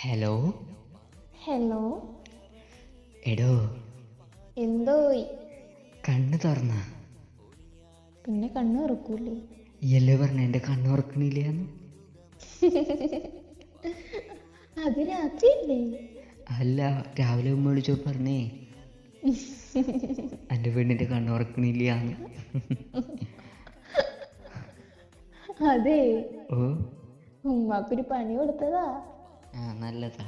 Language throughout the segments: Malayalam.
ഹലോ. ഹലോ. എടോ, എന്തോയി? കണ്ണ് തുറന്ന? പിന്നെ കണ്ണ് തുറക്കൂലേ? എല്ലേ പറഞ്ഞ എന്റെ കണ്ണ് തുറക്കണില്ലാന്ന്? അത് രാത്രിയല്ലേ? അല്ല, രാവിലെ ഉമ്മ വിളിച്ചോ പറഞ്ഞേ എന്റെ പെണ്ണിന്റെ കണ്ണ് തുറക്കണില്ലാന്ന്. അതെ, ഓ, ഉമ്മാക്കൊരു പണി കൊടുത്തതാ. നല്ലതാ.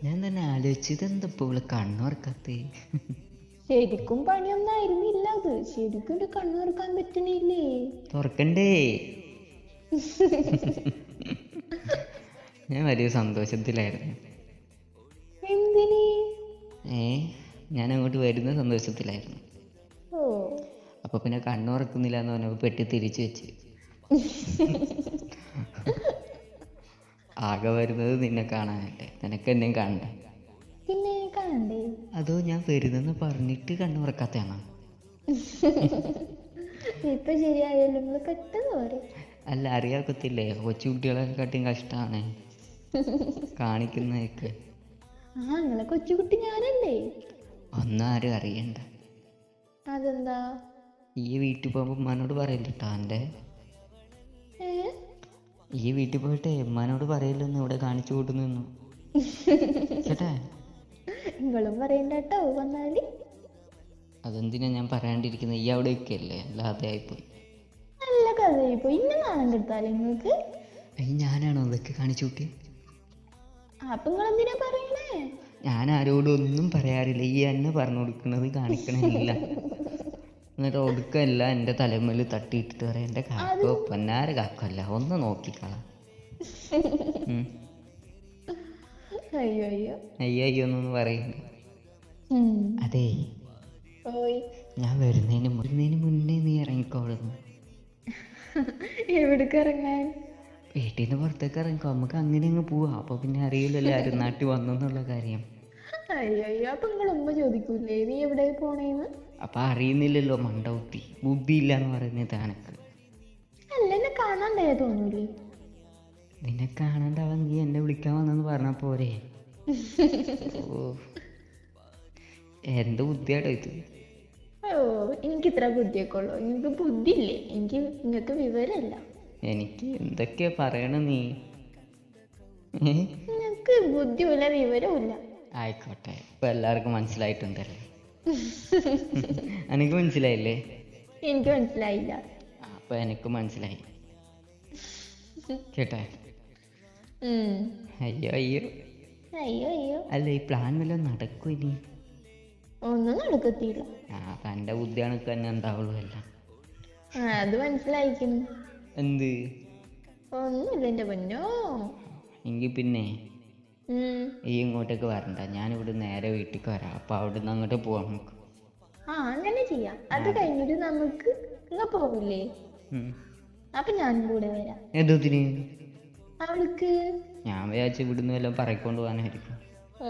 ഞാൻ തന്നെ ആലോചിച്ചു, ഇതെന്താ ഇവള് കണ്ണ് തുറക്കാത്തേ? ശരിക്കും പണിയൊന്നും ആയിരുന്നില്ല അത്. ശരിക്കും ഒരു കണ്ണ് തുറക്കാൻ പറ്റണില്ലേ? തുറക്കണ്ടേ? ഞാൻ വലിയ സന്തോഷത്തിലായിരുന്നു. എന്തിന്? ഞാൻ അങ്ങോട്ട് വരുന്ന സന്തോഷത്തിലായിരുന്നു. ഓ, അപ്പൊ പിന്നെ കണ്ണു തുറക്കുന്നില്ല എന്ന് പറഞ്ഞപ്പോ പെട്ടി തിരിച്ചു വെച്ച്. ആകെ വരുന്നത് നിന്നെ കാണാനല്ലേ, നിനക്ക് എന്നെയും കാണണ്ടേ? പിന്നെ കാണണ്ടേ? അതോ ഞാൻ വരുന്നെന്ന് പറഞ്ഞിട്ട് കണ്ണു തുറക്കാത്തയാണോ? ഇപ്പൊ ശരിയായല്ലോ, നിങ്ങള് പെട്ടെന്ന് പോരെ. അല്ല, അറിയാക്കത്തില്ലേ, കൊച്ചു കുട്ടികളെക്കാട്ടിയും കഷ്ടമാണ് കാണിക്കുന്നതൊക്കെ. നിങ്ങളെ കൊച്ചുകുട്ടി ഞാനല്ലേ? ഒന്നും ആരും അറിയണ്ട. അതെന്താ? ഈ വീട്ടിൽ പോകുമ്പോ ഉമ്മാനോട് പറയില്ലട്ടാ എൻ്റെ. ഈ വീട്ടിൽ പോയിട്ടേ ഉമ്മാനോട് പറയില്ലെന്ന് ഇവിടെ കാണിച്ചു കൂട്ടുന്നു കേട്ടാ. നിങ്ങളും പറയണ്ട കേട്ടോ വന്നാല്. അതെന്തിനാ ഞാൻ പറയാണ്ടിരിക്കുന്നത്? ഈ അവിടെ ഒക്കെയല്ലേ, അല്ലാതെ ആയിപ്പോയി. നല്ല കഥയായിപ്പോ. ഇന്ന നാണം കെടുത്താലേ നിങ്ങൾക്ക്? ഞാനാണോ അതൊക്കെ കാണിച്ചു കൂട്ടി? അപ്പൊ നിങ്ങൾ എന്തിനാ പറയണേ? ഞാൻ ആരോടും ഒന്നും പറയാറില്ല. ഈ എന്നെ പറഞ്ഞു കൊടുക്കുന്നത് കാണിക്കണില്ല. എന്നിട്ട് ഒടുക്കല്ല എൻ്റെ തലമേൽ തട്ടിയിട്ടിട്ട് പറയാം, എൻ്റെ കാക്കോ പൊന്നാര കാക്കല്ല, ഒന്ന് നോക്കിക്കള. അയ്യോ അയ്യോ അയ്യോ എന്നൊന്നും പറയണ്ട. അതേ, ഓയ്, ഞാൻ വരുന്നതിന് മുന്നേ നീ ഇറങ്ങിക്കോളുന്നു. എവിടേക്ക് ഇറങ്ങാൻ? വീട്ടിൽ നിന്ന് പുറത്തേക്ക് ഇറങ്ങിക്കോ, നമുക്ക് അങ്ങനെ അങ്ങ് പോവാം. അപ്പൊ പിന്നെ അറിയില്ലല്ലോ ആരും നാട്ടിൽ വന്നു എന്നുള്ള കാര്യം. അയ്യോ അയ്യോ, അപ്പൊ നിങ്ങൾ ഉമ്മ ചോദിക്കൂലേ നീ എവിടെ പോണേന്ന്? അപ്പൊ അറിയുന്നില്ലല്ലോ മണ്ടകുത്തി, ബുദ്ധിയില്ല എന്ന് പറയുന്നത് എനക്ക്. അല്ല, എന്നെ കാണാണ്ടായ തോന്നൂലേ? നിന്നെ കാണാണ്ടാവാൻ നീ എന്നെ വിളിക്കാൻ വന്നെന്ന് പറഞ്ഞ പോരെ? ഓ, എന്ത് ബുദ്ധിയാടോ ഇത്? ഓ, എനിക്ക് ഇത്ര ബുദ്ധിയൊക്കെ ഉള്ളു. നിങ്ങൾക്ക് ബുദ്ധി ഇല്ലേ? നിങ്ങൾക്ക് വിവരമല്ല. എനിക്ക് എന്തൊക്കെയാ പറയണ നീ? നിങ്ങൾക്ക് ബുദ്ധിയുമില്ല വിവരമില്ല. ആയിക്കോട്ടെ, ഇപ്പൊ എല്ലാവർക്കും മനസ്സിലായിട്ടുണ്ടല്ലേ? എനിക്ക് മനസ്സിലായില്ലേ? എനിക്ക് മനസ്സിലായില്ല. അപ്പൊ എനിക്ക് മനസ്സിലായി കേട്ടെ. അയ്യോ അയ്യോ അയ്യോ അയ്യോ, അല്ല, ഈ പ്ലാൻ വല്ലതും നടക്കും ഇനി? ഒന്നും നടക്കത്തില്ല. തൻ്റെ ബുദ്ധിയാണ് തന്നെ ഉണ്ടാവുള്ളൂ എല്ലാം. അത് മനസ്സിലായിക്കുന്നു. എന്ത്? ഒന്നുമില്ല എന്റെ പൊന്നോ. എങ്കിൽ പിന്നെ ഈ ഇങ്ങോട്ടേക്ക് വരണ്ട, ഞാനിവിടെ നേരെ വീട്ടിലേക്ക് വരാം. അപ്പൊ അവിടുന്ന് അങ്ങോട്ട് പോവാം നമുക്ക്. അങ്ങനെ ചെയ്യാം. അത് കഴിഞ്ഞിട്ട് നമുക്ക് പോകില്ലേ? അപ്പൊ ഞാനും കൂടെ വരാം. എന്തോത്തിന്? അവൾക്ക് ഞാൻ വിചാരിച്ചു ഇവിടുന്ന് വല്ലതും പറയിക്കൊണ്ട് പോകാനായിരിക്കും.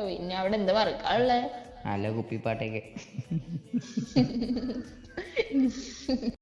പിന്നെ അവിടെ എന്താ പറക്കാനുള്ളേ? നല്ല കുപ്പിപ്പാട്ടൊക്കെ.